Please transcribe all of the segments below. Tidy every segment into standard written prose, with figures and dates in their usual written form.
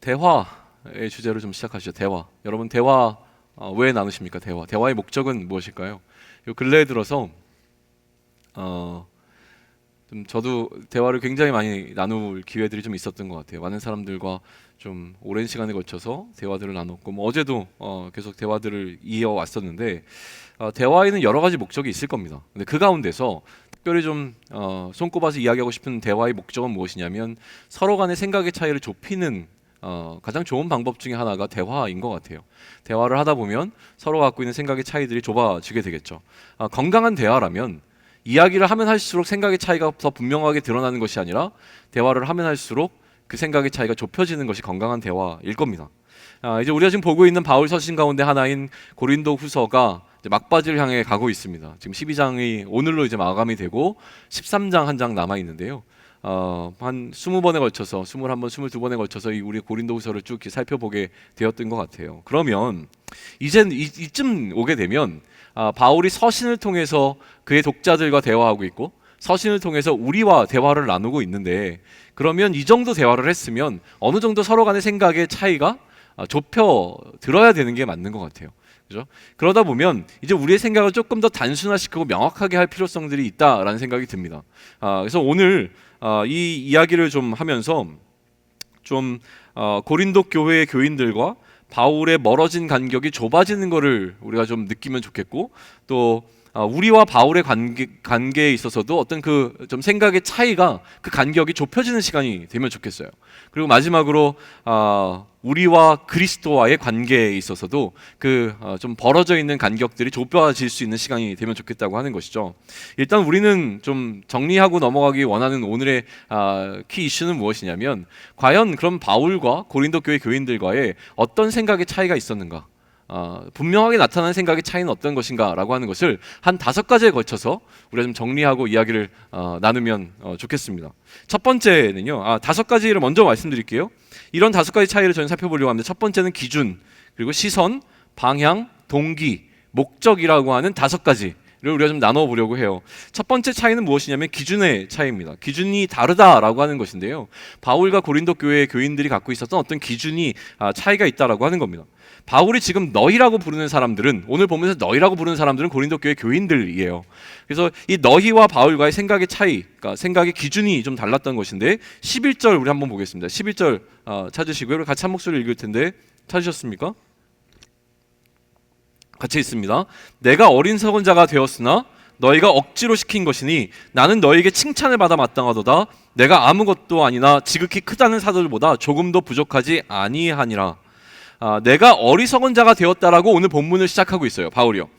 대화의 주제로 좀 시작하시죠. 대화. 여러분 대화 왜 나누십니까? 대화의 목적은 무엇일까요? 요 근래에 들어서 좀 저도 대화를 굉장히 많이 나눌 기회들이 좀 있었던 것 같아요. 많은 사람들과 좀 오랜 시간에 걸쳐서 대화들을 나눴고, 어제도 계속 대화들을 이어왔었는데, 대화에는 여러 가지 목적이 있을 겁니다. 근데 그 가운데서 특별히 좀 손꼽아서 이야기하고 싶은 대화의 목적은 무엇이냐면, 서로 간의 생각의 차이를 좁히는 가장 좋은 방법 중에 하나가 대화인 것 같아요. 대화를 하다 보면 서로 갖고 있는 생각의 차이들이 좁아지게 되겠죠. 건강한 대화라면 이야기를 하면 할수록 생각의 차이가 더 분명하게 드러나는 것이 아니라, 대화를 하면 할수록 그 생각의 차이가 좁혀지는 것이 건강한 대화일 겁니다. 이제 우리가 지금 보고 있는 바울 서신 가운데 하나인 고린도 후서가 막바지를 향해 가고 있습니다. 지금 12장이 오늘로 이제 마감이 되고 13장 한 장 남아 있는데요. 한 20번에 걸쳐서 21번, 22번에 걸쳐서 이 우리 고린도후서를 쭉 살펴보게 되었던 것 같아요. 그러면 이젠 이쯤 오게 되면 바울이 서신을 통해서 그의 독자들과 대화하고 있고, 서신을 통해서 우리와 대화를 나누고 있는데, 그러면 이 정도 대화를 했으면 어느 정도 서로 간의 생각의 차이가 좁혀 들어야 되는 게 맞는 것 같아요. 그죠? 그러다 보면 이제 우리의 생각을 조금 더 단순화시키고 명확하게 할 필요성들이 있다라는 생각이 듭니다. 그래서 오늘 이 이야기를 좀 하면서 좀 고린도 교회의 교인들과 바울의 멀어진 간격이 좁아지는 것을 우리가 좀 느끼면 좋겠고, 또 우리와 바울의 관계에 있어서도 어떤 그 좀 생각의 차이가, 그 간격이 좁혀지는 시간이 되면 좋겠어요. 그리고 마지막으로 우리와 그리스도와의 관계에 있어서도 그 좀 벌어져 있는 간격들이 좁아질 수 있는 시간이 되면 좋겠다고 하는 것이죠. 일단 우리는 좀 정리하고 넘어가기 원하는 오늘의 키 이슈는 무엇이냐면, 과연 그럼 바울과 고린도 교회 교인들과의 어떤 생각의 차이가 있었는가? 분명하게 나타나는 생각의 차이는 어떤 것인가 라고 하는 것을 한 5가지에 걸쳐서 우리가 좀 정리하고 이야기를 나누면 좋겠습니다. 첫 번째는요, 5가지를 먼저 말씀드릴게요. 이런 5가지 차이를 저는 살펴보려고 합니다. 첫 번째는 기준, 그리고 시선, 방향, 동기, 목적이라고 하는 5가지를 우리가 좀 나눠보려고 해요. 첫 번째 차이는 무엇이냐면 기준의 차이입니다. 기준이 다르다라고 하는 것인데요, 바울과 고린도 교회의 교인들이 갖고 있었던 어떤 기준이 차이가 있다라고 하는 겁니다. 바울이 지금 너희라고 부르는 사람들은, 오늘 보면서 너희라고 부르는 사람들은 고린도 교회 교인들이에요. 그래서 이 너희와 바울과의 생각의 차이, 그러니까 생각의 기준이 좀 달랐던 것인데, 11절 우리 한번 보겠습니다. 11절 찾으시고요. 같이 한 목소리를 읽을 텐데 찾으셨습니까? 같이 있습니다. 내가 어린석은 자가 되었으나 너희가 억지로 시킨 것이니 나는 너희에게 칭찬을 받아 마땅하도다. 내가 아무것도 아니나 지극히 크다는 사도들보다 조금도 부족하지 아니하니라. 내가 어리석은 자가 되었다라고 오늘 본문을 시작하고 있어요, 바울이요.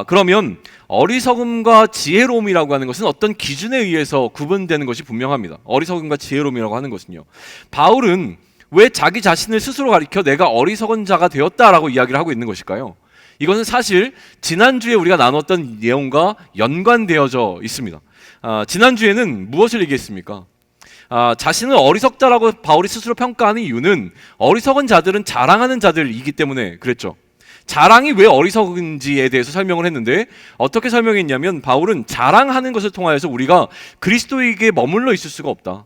그러면 어리석음과 지혜로움이라고 하는 것은 어떤 기준에 의해서 구분되는 것이 분명합니다. 어리석음과 지혜로움이라고 하는 것은요, 바울은 왜 자기 자신을 스스로 가리켜 내가 어리석은 자가 되었다라고 이야기를 하고 있는 것일까요? 이것은 사실 지난주에 우리가 나눴던 내용과 연관되어져 있습니다. 지난주에는 무엇을 얘기했습니까? 자신을 어리석다라고 바울이 스스로 평가하는 이유는, 어리석은 자들은 자랑하는 자들이기 때문에 그랬죠. 자랑이 왜 어리석은지에 대해서 설명을 했는데, 어떻게 설명했냐면, 바울은 자랑하는 것을 통하여서 우리가 그리스도에게 머물러 있을 수가 없다.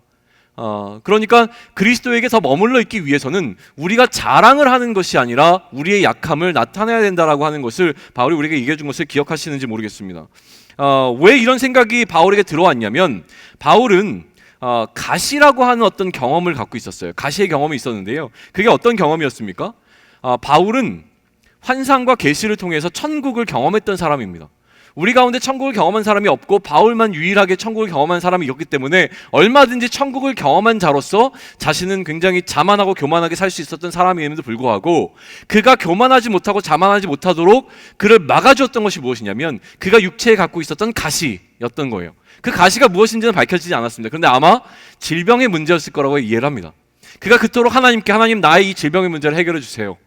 그러니까 그리스도에게 더 머물러 있기 위해서는 우리가 자랑을 하는 것이 아니라 우리의 약함을 나타내야 된다라고 하는 것을 바울이 우리에게 얘기해 준 것을 기억하시는지 모르겠습니다. 왜 이런 생각이 바울에게 들어왔냐면, 바울은 가시라고 하는 어떤 경험을 갖고 있었어요. 가시의 경험이 있었는데요, 그게 어떤 경험이었습니까? 바울은 환상과 계시를 통해서 천국을 경험했던 사람입니다. 우리 가운데 천국을 경험한 사람이 없고 바울만 유일하게 천국을 경험한 사람이었기 때문에 얼마든지 천국을 경험한 자로서 자신은 굉장히 자만하고 교만하게 살 수 있었던 사람임에도 불구하고, 그가 교만하지 못하고 자만하지 못하도록 그를 막아주었던 것이 무엇이냐면, 그가 육체에 갖고 있었던 가시였던 거예요. 그 가시가 무엇인지는 밝혀지지 않았습니다. 그런데 아마 질병의 문제였을 거라고 이해를 합니다. 그가 그토록 하나님께, 하나님 나의 이 질병의 문제를 해결해 주세요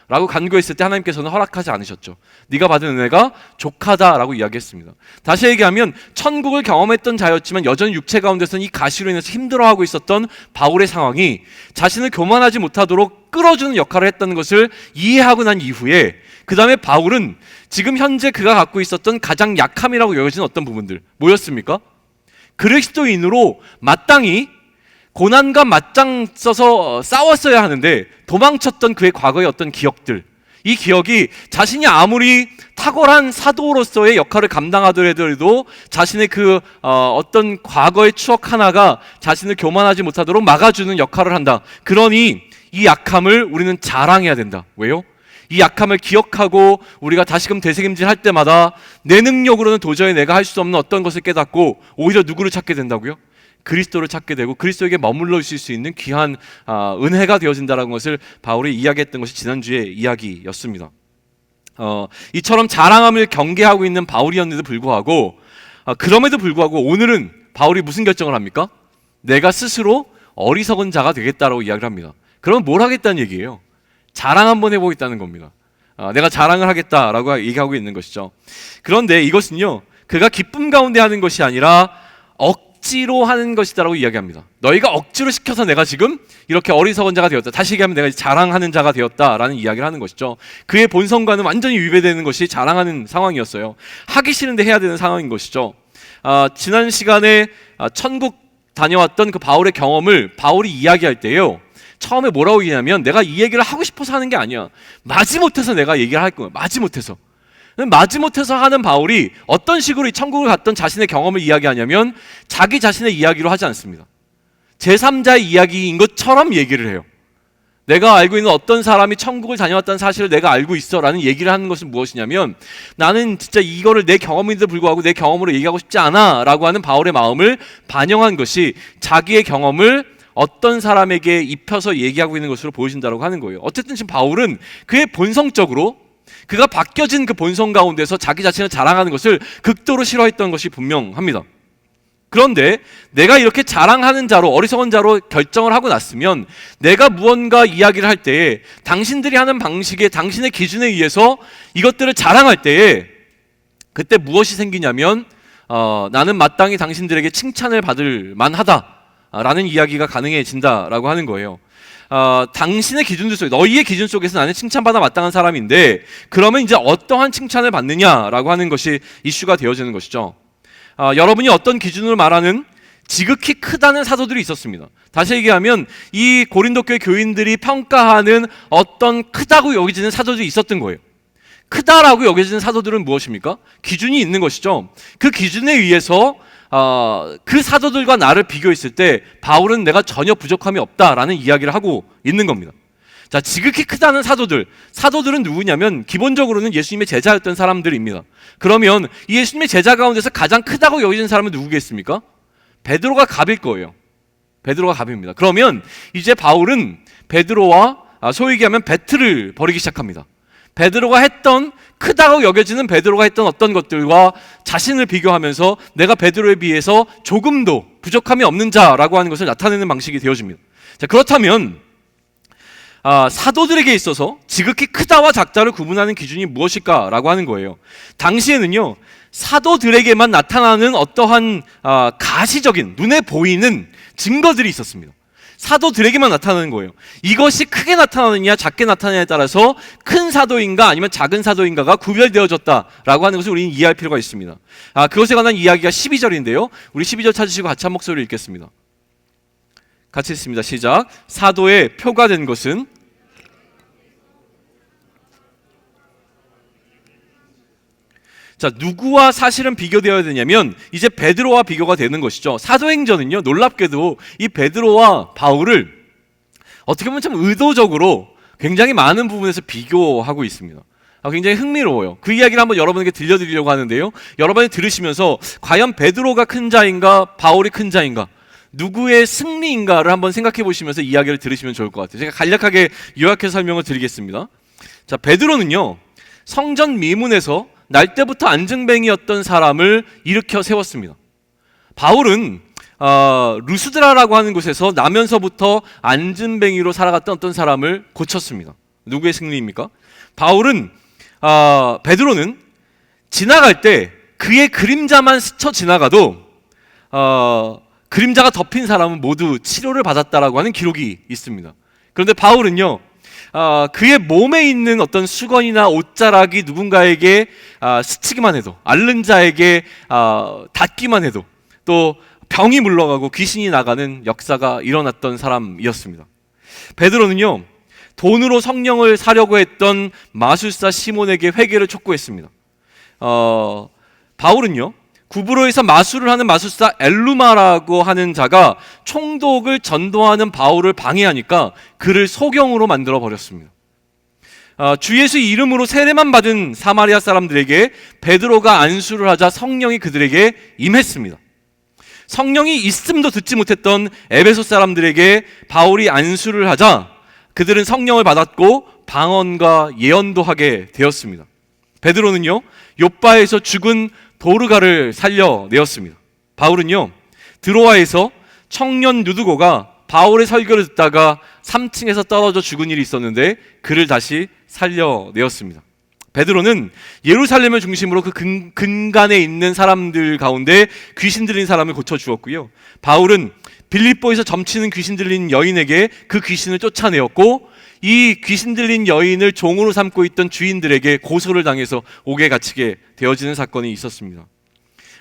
라고 간구했을 때 하나님께서는 허락하지 않으셨죠. 네가 받은 은혜가 족하다라고 이야기했습니다. 다시 얘기하면, 천국을 경험했던 자였지만 여전히 육체 가운데서는 이 가시로 인해서 힘들어하고 있었던 바울의 상황이 자신을 교만하지 못하도록 끌어주는 역할을 했다는 것을 이해하고 난 이후에, 그 다음에 바울은 지금 현재 그가 갖고 있었던 가장 약함이라고 여겨지는 어떤 부분들 뭐였습니까? 그리스도인으로 마땅히 고난과 맞짱 써서 싸웠어야 하는데 도망쳤던 그의 과거의 어떤 기억들, 이 기억이 자신이 아무리 탁월한 사도로서의 역할을 감당하더라도 자신의 그 어떤 과거의 추억 하나가 자신을 교만하지 못하도록 막아주는 역할을 한다. 그러니 이 약함을 우리는 자랑해야 된다. 왜요? 이 약함을 기억하고 우리가 다시금 되새김질 할 때마다 내 능력으로는 도저히 내가 할 수 없는 어떤 것을 깨닫고 오히려 누구를 찾게 된다고요? 그리스도를 찾게 되고 그리스도에게 머물러 있을 수 있는 귀한 은혜가 되어진다는 것을 바울이 이야기했던 것이 지난주의 이야기였습니다. 이처럼 자랑함을 경계하고 있는 바울이었는데도 불구하고 그럼에도 불구하고 오늘은 바울이 무슨 결정을 합니까? 내가 스스로 어리석은 자가 되겠다라고 이야기를 합니다. 그러면 뭘 하겠다는 얘기예요? 자랑 한번 해보겠다는 겁니다. 내가 자랑을 하겠다라고 얘기하고 있는 것이죠. 그런데 이것은요, 그가 기쁨 가운데 하는 것이 아니라 억지로 하는 것이다라고 이야기합니다. 너희가 억지로 시켜서 내가 지금 이렇게 어리석은 자가 되었다. 다시 얘기하면 내가 자랑하는 자가 되었다라는 이야기를 하는 것이죠. 그의 본성과는 완전히 위배되는 것이 자랑하는 상황이었어요. 하기 싫은데 해야 되는 상황인 것이죠. 지난 시간에 천국 다녀왔던 그 바울의 경험을 바울이 이야기할 때요, 처음에 뭐라고 얘기냐면 내가 이 얘기를 하고 싶어서 하는 게 아니야. 마지못해서 내가 얘기를 할 거야. 마지못해서 하는 바울이 어떤 식으로 이 천국을 갔던 자신의 경험을 이야기하냐면 자기 자신의 이야기로 하지 않습니다. 제3자의 이야기인 것처럼 얘기를 해요. 내가 알고 있는 어떤 사람이 천국을 다녀왔다는 사실을 내가 알고 있어 라는 얘기를 하는 것은 무엇이냐면 나는 진짜 이거를 내 경험인데도 불구하고 내 경험으로 얘기하고 싶지 않아 라고 하는 바울의 마음을 반영한 것이 자기의 경험을 어떤 사람에게 입혀서 얘기하고 있는 것으로 보여진다고 하는 거예요. 어쨌든 지금 바울은 그의 본성적으로 그가 바뀌어진 그 본성 가운데서 자기 자신을 자랑하는 것을 극도로 싫어했던 것이 분명합니다. 그런데 내가 이렇게 자랑하는 자로, 어리석은 자로 결정을 하고 났으면 내가 무언가 이야기를 할 때에 당신들이 하는 방식에 당신의 기준에 의해서 이것들을 자랑할 때에 그때 무엇이 생기냐면 나는 마땅히 당신들에게 칭찬을 받을 만하다 라는 이야기가 가능해진다라고 하는 거예요. 당신의 기준들 속에, 너희의 기준 속에서 나는 칭찬받아 마땅한 사람인데 그러면 이제 어떠한 칭찬을 받느냐라고 하는 것이 이슈가 되어지는 것이죠. 여러분이 어떤 기준으로 말하는 지극히 크다는 사도들이 있었습니다. 다시 얘기하면 이 고린도 교회 교인들이 평가하는 어떤 크다고 여겨지는 사도들이 있었던 거예요. 크다라고 여겨지는 사도들은 무엇입니까? 기준이 있는 것이죠. 그 기준에 의해서 그 사도들과 나를 비교했을 때 바울은 내가 전혀 부족함이 없다라는 이야기를 하고 있는 겁니다. 자, 지극히 크다는 사도들은 누구냐면 기본적으로는 예수님의 제자였던 사람들입니다. 그러면 이 예수님의 제자 가운데서 가장 크다고 여겨지는 사람은 누구겠습니까? 베드로가 갑일 거예요. 베드로가 갑입니다. 그러면 이제 바울은 베드로와 소위 얘기하면 배틀을 벌이기 시작합니다. 베드로가 했던, 크다고 여겨지는 베드로가 했던 어떤 것들과 자신을 비교하면서 내가 베드로에 비해서 조금도 부족함이 없는 자라고 하는 것을 나타내는 방식이 되어집니다. 자, 그렇다면 사도들에게 있어서 지극히 크다와 작다를 구분하는 기준이 무엇일까라고 하는 거예요. 당시에는요, 사도들에게만 나타나는 어떠한 가시적인, 눈에 보이는 증거들이 있었습니다. 사도들에게만 나타나는 거예요. 이것이 크게 나타나느냐 작게 나타나느냐에 따라서 큰 사도인가 아니면 작은 사도인가가 구별되어졌다라고 하는 것을 우리는 이해할 필요가 있습니다. 그것에 관한 이야기가 12절인데요. 우리 12절 찾으시고 같이 한 목소리를 읽겠습니다. 같이 읽습니다. 시작. 사도의 표가 된 것은 자, 누구와 사실은 비교되어야 되냐면 이제 베드로와 비교가 되는 것이죠. 사도행전은요, 놀랍게도 이 베드로와 바울을 어떻게 보면 참 의도적으로 굉장히 많은 부분에서 비교하고 있습니다. 굉장히 흥미로워요. 그 이야기를 한번 여러분에게 들려드리려고 하는데요, 여러분이 들으시면서 과연 베드로가 큰 자인가 바울이 큰 자인가, 누구의 승리인가를 한번 생각해 보시면서 이야기를 들으시면 좋을 것 같아요. 제가 간략하게 요약해서 설명을 드리겠습니다. 자, 베드로는요, 성전 미문에서 날 때부터 안증뱅이였던 사람을 일으켜 세웠습니다. 바울은 루스드라라고 하는 곳에서 나면서부터 안증뱅이로 살아갔던 어떤 사람을 고쳤습니다. 누구의 승리입니까? 베드로는 지나갈 때 그의 그림자만 스쳐 지나가도 그림자가 덮인 사람은 모두 치료를 받았다라고 하는 기록이 있습니다. 그런데 바울은요, 그의 몸에 있는 어떤 수건이나 옷자락이 누군가에게 스치기만 해도, 앓는 자에게 닿기만 해도, 또 병이 물러가고 귀신이 나가는 역사가 일어났던 사람이었습니다. 베드로는요, 돈으로 성령을 사려고 했던 마술사 시몬에게 회개를 촉구했습니다. 바울은요, 구브로에서 마술을 하는 마술사 엘루마라고 하는 자가 총독을 전도하는 바울을 방해하니까 그를 소경으로 만들어 버렸습니다. 주 예수 이름으로 세례만 받은 사마리아 사람들에게 베드로가 안수를 하자 성령이 그들에게 임했습니다. 성령이 있음도 듣지 못했던 에베소 사람들에게 바울이 안수를 하자 그들은 성령을 받았고 방언과 예언도 하게 되었습니다. 베드로는요, 욥바에서 죽은 도르가를 살려내었습니다. 바울은요, 드로아에서 청년 누드고가 바울의 설교를 듣다가 3층에서 떨어져 죽은 일이 있었는데 그를 다시 살려내었습니다. 베드로는 예루살렘을 중심으로 그 근간에 있는 사람들 가운데 귀신 들린 사람을 고쳐주었고요. 바울은 빌립보에서 점치는 귀신 들린 여인에게 그 귀신을 쫓아내었고, 이 귀신 들린 여인을 종으로 삼고 있던 주인들에게 고소를 당해서 옥에 갇히게 되어지는 사건이 있었습니다.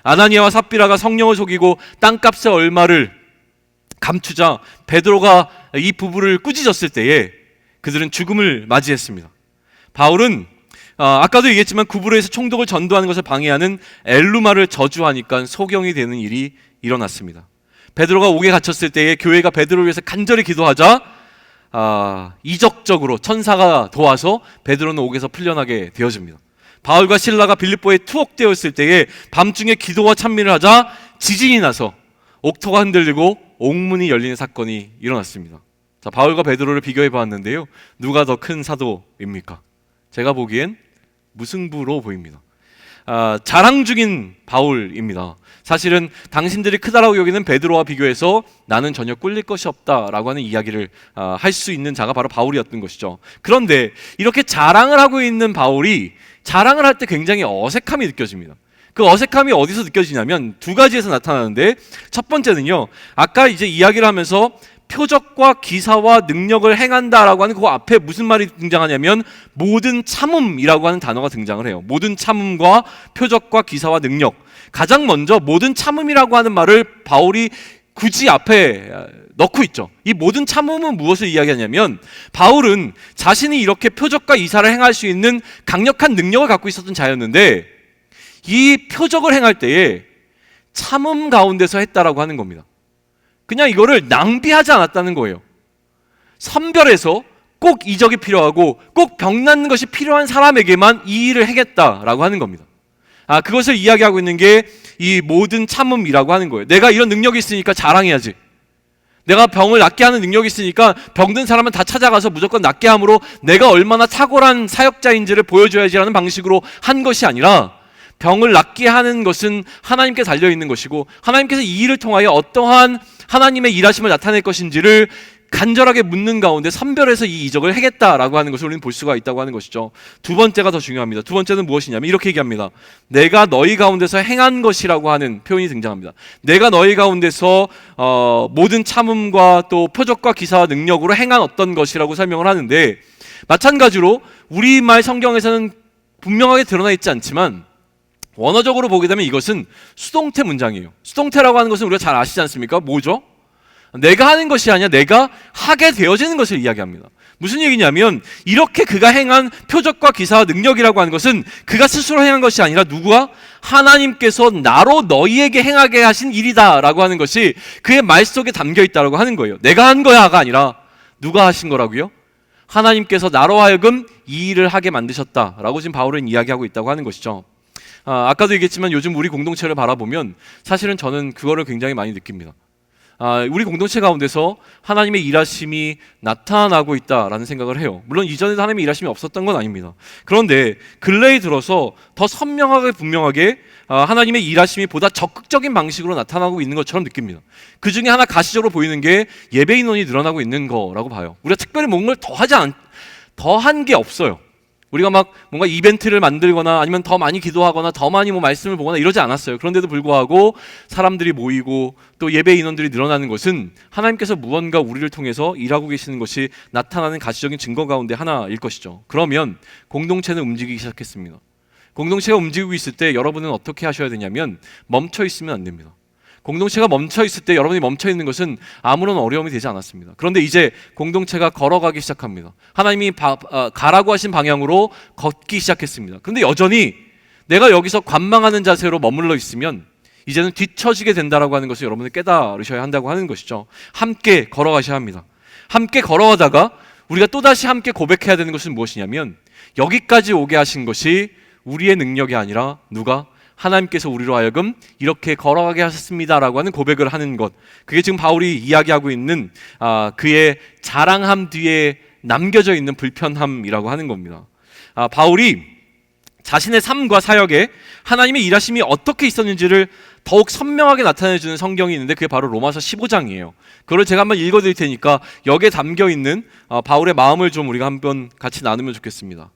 아나니아와 삽비라가 성령을 속이고 땅값의 얼마를 감추자 베드로가 이 부부를 꾸짖었을 때에 그들은 죽음을 맞이했습니다. 바울은 아까도 얘기했지만 구브로에서 총독을 전도하는 것을 방해하는 엘루마를 저주하니까 소경이 되는 일이 일어났습니다. 베드로가 옥에 갇혔을 때에 교회가 베드로를 위해서 간절히 기도하자 이적적으로 천사가 도와서 베드로는 옥에서 풀려나게 되어집니다. 바울과 실라가 빌립보에 투옥되었을 때에 밤중에 기도와 찬미를 하자 지진이 나서 옥토가 흔들리고 옥문이 열리는 사건이 일어났습니다. 자, 바울과 베드로를 비교해 보았는데요, 누가 더 큰 사도입니까? 제가 보기엔 무승부로 보입니다. 자랑 중인 바울입니다. 사실은 당신들이 크다라고 여기는 베드로와 비교해서 나는 전혀 꿀릴 것이 없다라고 하는 이야기를 할 수 있는 자가 바로 바울이었던 것이죠. 그런데 이렇게 자랑을 하고 있는 바울이 자랑을 할 때 굉장히 어색함이 느껴집니다. 그 어색함이 어디서 느껴지냐면 두 가지에서 나타나는데, 첫 번째는요, 아까 이제 이야기를 하면서 표적과 기사와 능력을 행한다라고 하는 그 앞에 무슨 말이 등장하냐면 모든 참음이라고 하는 단어가 등장을 해요. 모든 참음과 표적과 기사와 능력. 가장 먼저 모든 참음이라고 하는 말을 바울이 굳이 앞에 넣고 있죠. 이 모든 참음은 무엇을 이야기하냐면 바울은 자신이 이렇게 표적과 이사를 행할 수 있는 강력한 능력을 갖고 있었던 자였는데 이 표적을 행할 때에 참음 가운데서 했다라고 하는 겁니다. 그냥 이거를 낭비하지 않았다는 거예요. 선별해서 꼭 이적이 필요하고 꼭 병 낫는 것이 필요한 사람에게만 이 일을 하겠다라고 하는 겁니다. 그것을 이야기하고 있는 게 이 모든 참음이라고 하는 거예요. 내가 이런 능력이 있으니까 자랑해야지. 내가 병을 낫게 하는 능력이 있으니까 병든 사람은 다 찾아가서 무조건 낫게 함으로 내가 얼마나 탁월한 사역자인지를 보여줘야지라는 방식으로 한 것이 아니라, 병을 낫게 하는 것은 하나님께 달려있는 것이고 하나님께서 이 일을 통하여 어떠한 하나님의 일하심을 나타낼 것인지를 간절하게 묻는 가운데 선별해서 이 이적을 하겠다라고 하는 것을 우리는 볼 수가 있다고 하는 것이죠. 두 번째가 더 중요합니다. 두 번째는 무엇이냐면 이렇게 얘기합니다. 내가 너희 가운데서 행한 것이라고 하는 표현이 등장합니다. 내가 너희 가운데서 모든 참음과 또 표적과 기사와 능력으로 행한 어떤 것이라고 설명을 하는데, 마찬가지로 우리말 성경에서는 분명하게 드러나 있지 않지만 원어적으로 보게 되면 이것은 수동태 문장이에요. 수동태라고 하는 것은 우리가 잘 아시지 않습니까? 뭐죠? 내가 하는 것이 아니라 내가 하게 되어지는 것을 이야기합니다. 무슨 얘기냐면 이렇게 그가 행한 표적과 기사와 능력이라고 하는 것은 그가 스스로 행한 것이 아니라 누구와? 하나님께서 나로 너희에게 행하게 하신 일이다 라고 하는 것이 그의 말 속에 담겨 있다고 하는 거예요. 내가 한 거야가 아니라 누가 하신 거라고요? 하나님께서 나로 하여금 이 일을 하게 만드셨다라고 지금 바울은 이야기하고 있다고 하는 것이죠. 아까도 얘기했지만 요즘 우리 공동체를 바라보면 사실은 저는 그거를 굉장히 많이 느낍니다. 우리 공동체 가운데서 하나님의 일하심이 나타나고 있다라는 생각을 해요. 물론 이전에도 하나님의 일하심이 없었던 건 아닙니다. 그런데 근래에 들어서 더 선명하게 분명하게 하나님의 일하심이 보다 적극적인 방식으로 나타나고 있는 것처럼 느낍니다. 그 중에 하나 가시적으로 보이는 게 예배 인원이 늘어나고 있는 거라고 봐요. 우리가 특별히 뭔가를 더한 게 없어요. 우리가 막 뭔가 이벤트를 만들거나 아니면 더 많이 기도하거나 더 많이 뭐 말씀을 보거나 이러지 않았어요. 그런데도 불구하고 사람들이 모이고 또 예배 인원들이 늘어나는 것은 하나님께서 무언가 우리를 통해서 일하고 계시는 것이 나타나는 가시적인 증거 가운데 하나일 것이죠. 그러면 공동체는 움직이기 시작했습니다. 공동체가 움직이고 있을 때 여러분은 어떻게 하셔야 되냐면 멈춰 있으면 안 됩니다. 공동체가 멈춰 있을 때 여러분이 멈춰 있는 것은 아무런 어려움이 되지 않았습니다. 그런데 이제 공동체가 걸어가기 시작합니다. 하나님이 가라고 하신 방향으로 걷기 시작했습니다. 그런데 여전히 내가 여기서 관망하는 자세로 머물러 있으면 이제는 뒤처지게 된다라고 하는 것을 여러분이 깨달으셔야 한다고 하는 것이죠. 함께 걸어가셔야 합니다. 함께 걸어가다가 우리가 또다시 함께 고백해야 되는 것은 무엇이냐면, 여기까지 오게 하신 것이 우리의 능력이 아니라 누가? 하나님께서 우리로 하여금 이렇게 걸어가게 하셨습니다라고 하는 고백을 하는 것, 그게 지금 바울이 이야기하고 있는 그의 자랑함 뒤에 남겨져 있는 불편함이라고 하는 겁니다. 바울이 자신의 삶과 사역에 하나님의 일하심이 어떻게 있었는지를 더욱 선명하게 나타내주는 성경이 있는데 그게 바로 로마서 15장이에요. 그걸 제가 한번 읽어드릴 테니까 여기에 담겨있는 바울의 마음을 좀 우리가 한번 같이 나누면 좋겠습니다.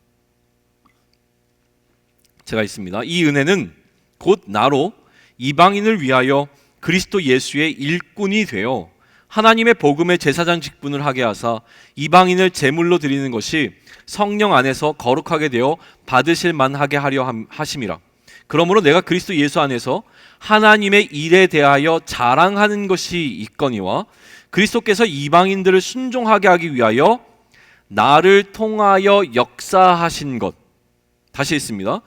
제가 있습니다. 이 은혜는 곧 나로 이방인을 위하여 그리스도 예수의 일꾼이 되어 하나님의 복음의 제사장 직분을 하게 하사 이방인을 제물로 드리는 것이 성령 안에서 거룩하게 되어 받으실 만하게 하려 하심이라. 그러므로 내가 그리스도 예수 안에서 하나님의 일에 대하여 자랑하는 것이 있거니와 그리스도께서 이방인들을 순종하게 하기 위하여 나를 통하여 역사하신 것. 다시 읽습니다.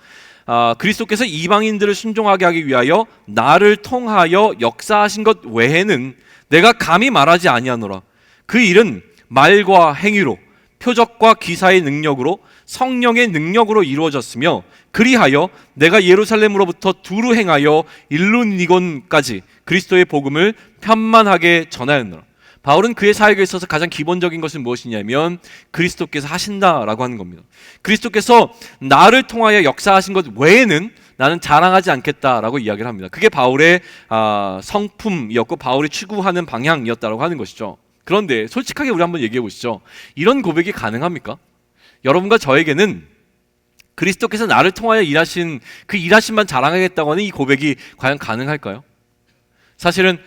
그리스도께서 이방인들을 순종하게 하기 위하여 나를 통하여 역사하신 것 외에는 내가 감히 말하지 아니하노라. 그 일은 말과 행위로, 표적과 기사의 능력으로, 성령의 능력으로 이루어졌으며, 그리하여 내가 예루살렘으로부터 두루 행하여 일루니곤까지 그리스도의 복음을 편만하게 전하였노라. 바울은 그의 사역에 있어서 가장 기본적인 것은 무엇이냐면 그리스도께서 하신다라고 하는 겁니다. 그리스도께서 나를 통하여 역사하신 것 외에는 나는 자랑하지 않겠다라고 이야기를 합니다. 그게 바울의 성품이었고 바울이 추구하는 방향이었다라고 하는 것이죠. 그런데 솔직하게 우리 한번 얘기해 보시죠. 이런 고백이 가능합니까? 여러분과 저에게는 그리스도께서 나를 통하여 일하신 그 일하심만 자랑하겠다고 하는 이 고백이 과연 가능할까요? 사실은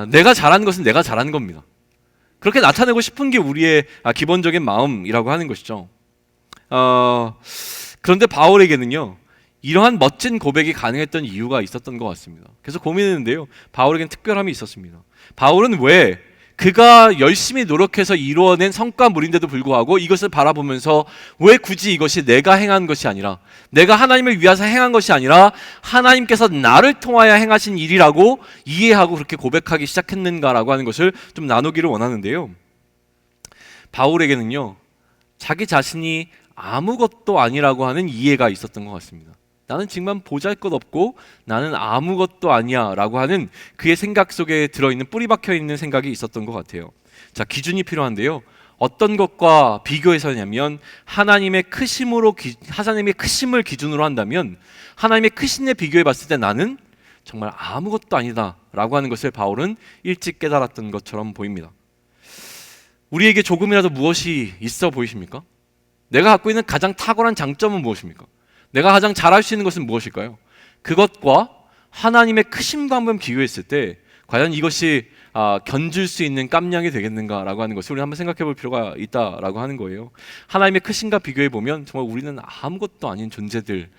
내가 잘하는 것은 내가 잘하는 겁니다. 그렇게 나타내고 싶은 게 우리의 기본적인 마음이라고 하는 것이죠. 그런데 바울에게는요, 이러한 멋진 고백이 가능했던 이유가 있었던 것 같습니다. 그래서 고민했는데요, 바울에게는 특별함이 있었습니다. 바울은 왜 그가 열심히 노력해서 이루어낸 성과물인데도 불구하고 이것을 바라보면서 왜 굳이 이것이 내가 행한 것이 아니라, 내가 하나님을 위해서 행한 것이 아니라 하나님께서 나를 통하여 행하신 일이라고 이해하고 그렇게 고백하기 시작했는가라고 하는 것을 좀 나누기를 원하는데요, 바울에게는요, 자기 자신이 아무것도 아니라고 하는 이해가 있었던 것 같습니다. 나는 정말 보잘것없고 나는 아무것도 아니야 라고 하는 그의 생각 속에 들어있는, 뿌리 박혀있는 생각이 있었던 것 같아요. 자, 기준이 필요한데요, 어떤 것과 비교해서냐면 하나님의 크심을 기준으로 한다면 하나님의 크심에 비교해 봤을 때 나는 정말 아무것도 아니다 라고 하는 것을 바울은 일찍 깨달았던 것처럼 보입니다. 우리에게 조금이라도 무엇이 있어 보이십니까? 내가 갖고 있는 가장 탁월한 장점은 무엇입니까? 내가 가장 잘할 수 있는 것은 무엇일까요? 그것과 하나님의 크심과 한번 비교했을 때 과연 이것이 견줄 수 있는 깜냥이 되겠는가라고 하는 것을 우리 한번 생각해 볼 필요가 있다라고 하는 거예요. 하나님의 크심과 비교해 보면 정말 우리는 아무것도 아닌 존재들인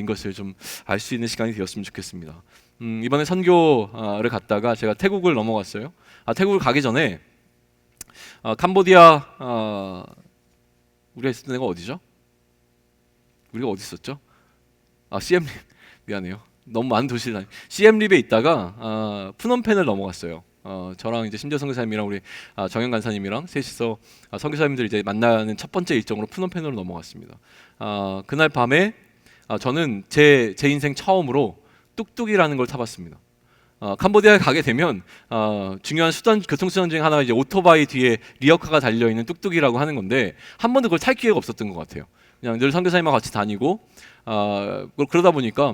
것을 좀 알 수 있는 시간이 되었으면 좋겠습니다. 이번에 선교를 갔다가 제가 태국을 넘어갔어요. 태국을 가기 전에 캄보디아 우리가 있었던 데가 어디죠? 우리가 어디 있었죠? 시엠립, 미안해요. 너무 많은 도시를 다니. 시엠립에 있다가 푸놈펜을 넘어갔어요. 저랑 이제 심지어 선교사님이랑 우리 정현 간사님이랑 셋이서 선교사님들 이제 만나는 첫 번째 일정으로 푸놈펜으로 넘어갔습니다. 그날 밤에 저는 제 인생 처음으로 뚝뚝이라는 걸 타봤습니다. 캄보디아에 가게 되면 중요한 교통수단 중에 하나가 이제 오토바이 뒤에 리어카가 달려 있는 뚝뚝이라고 하는 건데 한 번도 그걸 탈 기회가 없었던 것 같아요. 그냥 늘 선교사님하고 같이 다니고 그러다 보니까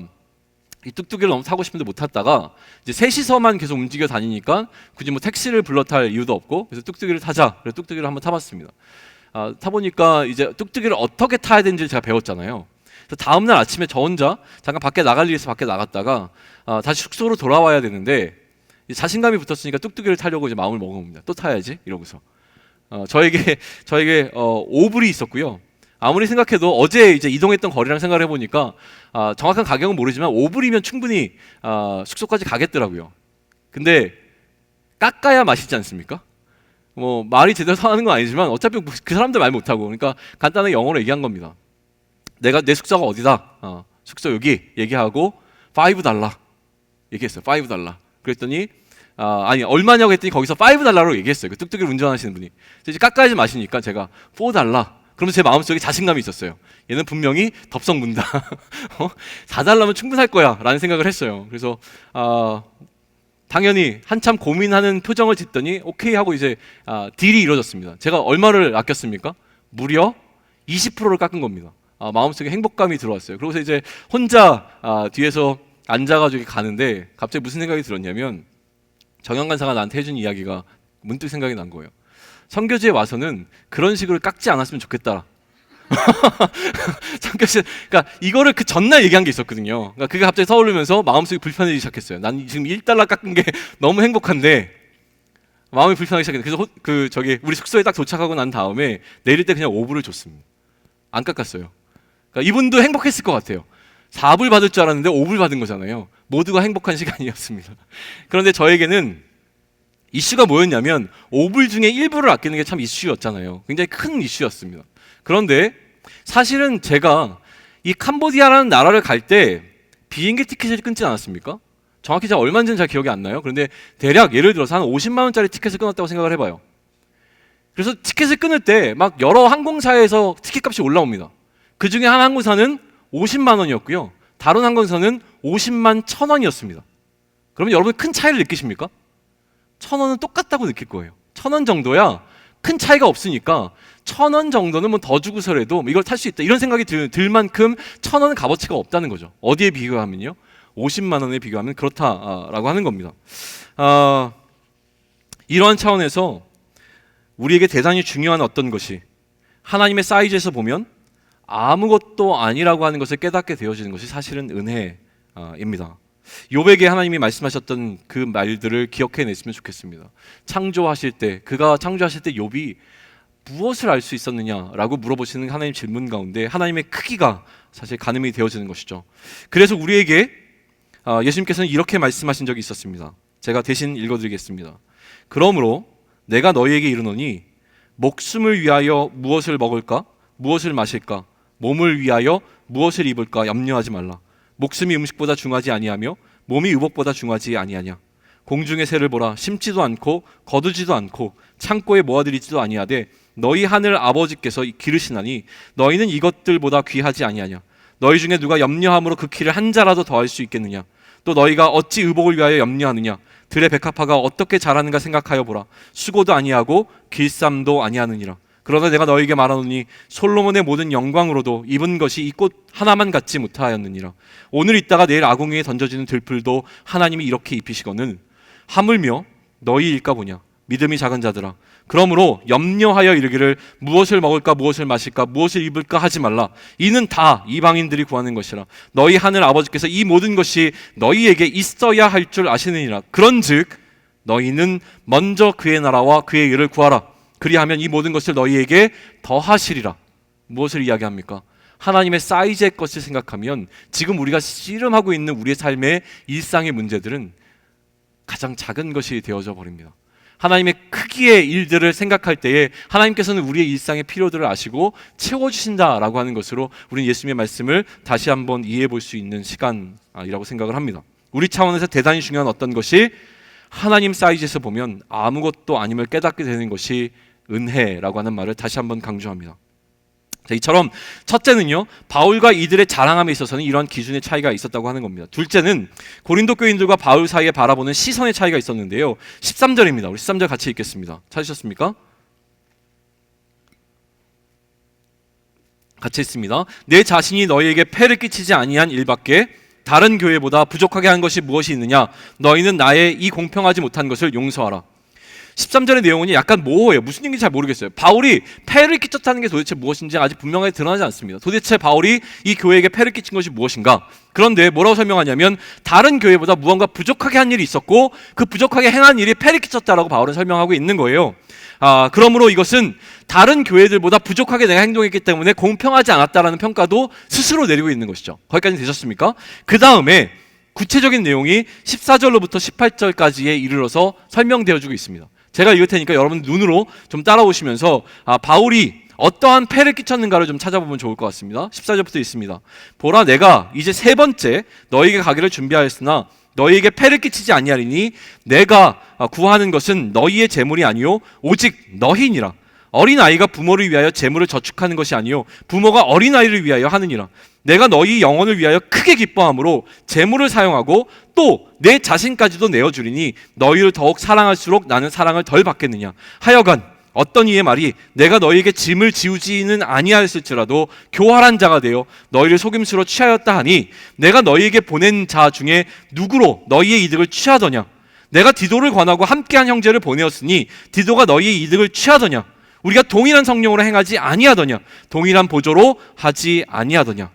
이 뚝뚝이를 너무 타고 싶은데 못 탔다가 이제 셋이서만 계속 움직여 다니니까 굳이 뭐 택시를 불러 탈 이유도 없고, 그래서 뚝뚝이를 타자. 그래서 뚝뚝이를 한번 타봤습니다. 타보니까 이제 뚝뚝이를 어떻게 타야 되는지를 제가 배웠잖아요. 그래서 다음날 아침에 저 혼자 잠깐 밖에 나갈 일이 있어서 밖에 나갔다가 다시 숙소로 돌아와야 되는데 자신감이 붙었으니까 뚝뚝이를 타려고 이제 마음을 먹은 겁니다. 또 타야지 이러고서 저에게 5불이 있었고요. 아무리 생각해도 어제 이제 이동했던 거리랑 생각을 해보니까 정확한 가격은 모르지만 5불이면 충분히 숙소까지 가겠더라고요. 근데 깎아야 맛있지 않습니까? 뭐 말이 제대로 하는 건 아니지만 어차피 그 사람들 말 못하고, 그러니까 간단하게 영어로 얘기한 겁니다. 내 숙소가 어디다? 숙소 여기 얘기하고 $5 얘기했어요. $5. 그랬더니 아니 얼마냐고 했더니 거기서 $5로 얘기했어요. 그 뚝뚝이를 운전하시는 분이. 이제 깎아야지 마시니까 제가 $4. 그러면 제 마음속에 자신감이 있었어요. 얘는 분명히 덥석 문다. $4면 충분할 거야 라는 생각을 했어요. 그래서 당연히 한참 고민하는 표정을 짓더니 오케이 하고 이제 딜이 이루어졌습니다. 제가 얼마를 아꼈습니까? 무려 20%를 깎은 겁니다. 마음속에 행복감이 들어왔어요. 그러고서 이제 혼자 뒤에서 앉아가지고 가는데 갑자기 무슨 생각이 들었냐면, 정영 간사가 나한테 해준 이야기가 문득 생각이 난 거예요. 선교지에 와서는 그런 식으로 깎지 않았으면 좋겠다. 선교지, 그러니까 이거를 그 전날 얘기한 게 있었거든요. 그러니까 그게 갑자기 떠오르면서 마음속이 불편해지기 시작했어요. 난 지금 $1 깎은 게 너무 행복한데 마음이 불편하기 시작했어요. 그래서 우리 숙소에 딱 도착하고 난 다음에 내릴 때 그냥 5불을 줬습니다. 안 깎았어요. 그러니까 이분도 행복했을 것 같아요. 4불 받을 줄 알았는데 5불 받은 거잖아요. 모두가 행복한 시간이었습니다. 그런데 저에게는 이슈가 뭐였냐면 5불 중에 1불을 아끼는 게 참 이슈였잖아요. 굉장히 큰 이슈였습니다. 그런데 사실은 제가 이 캄보디아라는 나라를 갈 때 비행기 티켓을 끊지 않았습니까? 정확히 제가 얼마인지는 잘 기억이 안 나요. 그런데 대략 예를 들어서 한 50만 원짜리 티켓을 끊었다고 생각을 해봐요. 그래서 티켓을 끊을 때 막 여러 항공사에서 티켓값이 올라옵니다. 그 중에 한 항공사는 50만 원이었고요. 다른 항공사는 50만 1,000원이었습니다. 그러면 여러분 큰 차이를 느끼십니까? 1,000원은 똑같다고 느낄 거예요. 1,000원 정도야 큰 차이가 없으니까 1,000원 정도는 뭐 더 주고서라도 이걸 탈 수 있다 이런 생각이 들 만큼 1,000원은 값어치가 없다는 거죠. 어디에 비교하면요? 50만 원에 비교하면 그렇다라고 하는 겁니다. 이러한 차원에서 우리에게 대단히 중요한 어떤 것이 하나님의 사이즈에서 보면 아무것도 아니라고 하는 것을 깨닫게 되어지는 것이 사실은 은혜입니다. 욥에게 하나님이 말씀하셨던 그 말들을 기억해냈으면 좋겠습니다. 창조하실 때, 그가 창조하실 때 욥이 무엇을 알 수 있었느냐라고 물어보시는 하나님 질문 가운데 하나님의 크기가 사실 가늠이 되어지는 것이죠. 그래서 우리에게 예수님께서는 이렇게 말씀하신 적이 있었습니다. 제가 대신 읽어드리겠습니다. 그러므로 내가 너희에게 이르노니 목숨을 위하여 무엇을 먹을까? 무엇을 마실까? 몸을 위하여 무엇을 입을까? 염려하지 말라. 목숨이 음식보다 중하지 아니하며 몸이 의복보다 중하지 아니하냐. 공중의 새를 보라. 심지도 않고 거두지도 않고 창고에 모아들이지도 아니하되 너희 하늘 아버지께서 기르시나니 너희는 이것들보다 귀하지 아니하냐. 너희 중에 누가 염려함으로 그 키를 한 자라도 더할 수 있겠느냐. 또 너희가 어찌 의복을 위하여 염려하느냐. 들의 백합화가 어떻게 자라는가 생각하여 보라. 수고도 아니하고 길쌈도 아니하느니라. 그러나 내가 너희에게 말하노니 솔로몬의 모든 영광으로도 입은 것이 이 꽃 하나만 갖지 못하였느니라. 오늘 있다가 내일 아궁이에 던져지는 들풀도 하나님이 이렇게 입히시거늘 하물며 너희일까 보냐. 믿음이 작은 자들아. 그러므로 염려하여 이르기를 무엇을 먹을까 무엇을 마실까 무엇을 입을까 하지 말라. 이는 다 이방인들이 구하는 것이라. 너희 하늘 아버지께서 이 모든 것이 너희에게 있어야 할 줄 아시느니라. 그런즉 너희는 먼저 그의 나라와 그의 의를 구하라. 그리하면 이 모든 것을 너희에게 더하시리라. 무엇을 이야기합니까? 하나님의 사이즈의 것을 생각하면 지금 우리가 씨름하고 있는 우리의 삶의 일상의 문제들은 가장 작은 것이 되어져 버립니다. 하나님의 크기의 일들을 생각할 때에 하나님께서는 우리의 일상의 필요들을 아시고 채워주신다라고 하는 것으로 우리는 예수님의 말씀을 다시 한번 이해해 볼 수 있는 시간이라고 생각을 합니다. 우리 차원에서 대단히 중요한 어떤 것이 하나님 사이즈에서 보면 아무것도 아님을 깨닫게 되는 것이 은혜라고 하는 말을 다시 한번 강조합니다. 자, 이처럼 첫째는요, 바울과 이들의 자랑함에 있어서는 이러한 기준의 차이가 있었다고 하는 겁니다. 둘째는 고린도 교인들과 바울 사이에 바라보는 시선의 차이가 있었는데요. 13절입니다. 우리 13절 같이 읽겠습니다. 찾으셨습니까? 같이 읽습니다. 내 자신이 너희에게 폐를 끼치지 아니한 일밖에 다른 교회보다 부족하게 한 것이 무엇이 있느냐? 너희는 나의 이 공평하지 못한 것을 용서하라. 13절의 내용은 약간 모호해요. 무슨 얘기인지 잘 모르겠어요. 바울이 폐를 끼쳤다는 게 도대체 무엇인지 아직 분명하게 드러나지 않습니다. 도대체 바울이 이 교회에게 폐를 끼친 것이 무엇인가? 그런데 뭐라고 설명하냐면 다른 교회보다 무언가 부족하게 한 일이 있었고 그 부족하게 행한 일이 폐를 끼쳤다라고 바울은 설명하고 있는 거예요. 그러므로 이것은 다른 교회들보다 부족하게 내가 행동했기 때문에 공평하지 않았다라는 평가도 스스로 내리고 있는 것이죠. 거기까지 되셨습니까? 그 다음에 구체적인 내용이 14절로부터 18절까지에 이르러서 설명되어주고 있습니다. 제가 읽을 테니까 여러분 눈으로 좀 따라오시면서 바울이 어떠한 폐를 끼쳤는가를 좀 찾아보면 좋을 것 같습니다. 14절부터 있습니다. 보라, 내가 이제 세 번째 너희에게 가기를 준비하였으나 너희에게 폐를 끼치지 아니하리니 내가 구하는 것은 너희의 재물이 아니요 오직 너희니라. 어린아이가 부모를 위하여 재물을 저축하는 것이 아니요 부모가 어린아이를 위하여 하느니라. 내가 너희 영혼을 위하여 크게 기뻐함으로 재물을 사용하고 또 내 자신까지도 내어주리니 너희를 더욱 사랑할수록 나는 사랑을 덜 받겠느냐. 하여간 어떤 이의 말이 내가 너희에게 짐을 지우지는 아니하였을지라도 교활한 자가 되어 너희를 속임수로 취하였다 하니 내가 너희에게 보낸 자 중에 누구로 너희의 이득을 취하더냐. 내가 디도를 권하고 함께한 형제를 보내었으니 디도가 너희의 이득을 취하더냐. 우리가 동일한 성령으로 행하지 아니하더냐. 동일한 보조로 하지 아니하더냐.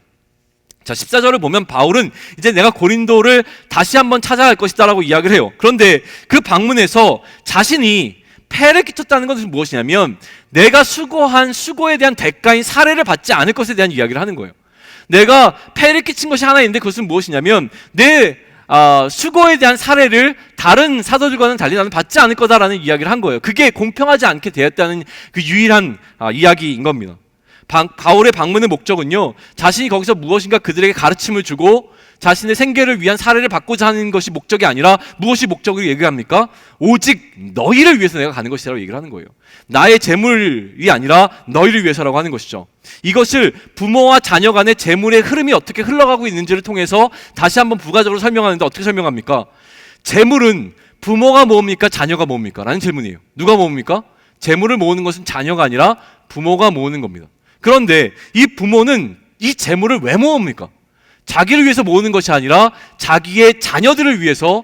자, 14절을 보면 바울은 이제 내가 고린도를 다시 한번 찾아갈 것이다 라고 이야기를 해요. 그런데 그 방문에서 자신이 폐를 끼쳤다는 것은 무엇이냐면 내가 수고한 수고에 대한 대가인 사례를 받지 않을 것에 대한 이야기를 하는 거예요. 내가 폐를 끼친 것이 하나 있는데 그것은 무엇이냐면 내 수고에 대한 사례를 다른 사도들과는 달리 나는 받지 않을 거다라는 이야기를 한 거예요. 그게 공평하지 않게 되었다는 그 유일한 이야기인 겁니다. 바울의 방문의 목적은요, 자신이 거기서 무엇인가 그들에게 가르침을 주고 자신의 생계를 위한 사례를 받고자 하는 것이 목적이 아니라 무엇이 목적으로 얘기합니까? 오직 너희를 위해서 내가 가는 것이라고 얘기를 하는 거예요. 나의 재물이 아니라 너희를 위해서라고 하는 것이죠. 이것을 부모와 자녀 간의 재물의 흐름이 어떻게 흘러가고 있는지를 통해서 다시 한번 부가적으로 설명하는데 어떻게 설명합니까? 재물은 부모가 모읍니까? 자녀가 모읍니까? 라는 질문이에요. 누가 모읍니까? 재물을 모으는 것은 자녀가 아니라 부모가 모으는 겁니다. 그런데 이 부모는 이 재물을 왜 모읍니까? 자기를 위해서 모으는 것이 아니라 자기의 자녀들을 위해서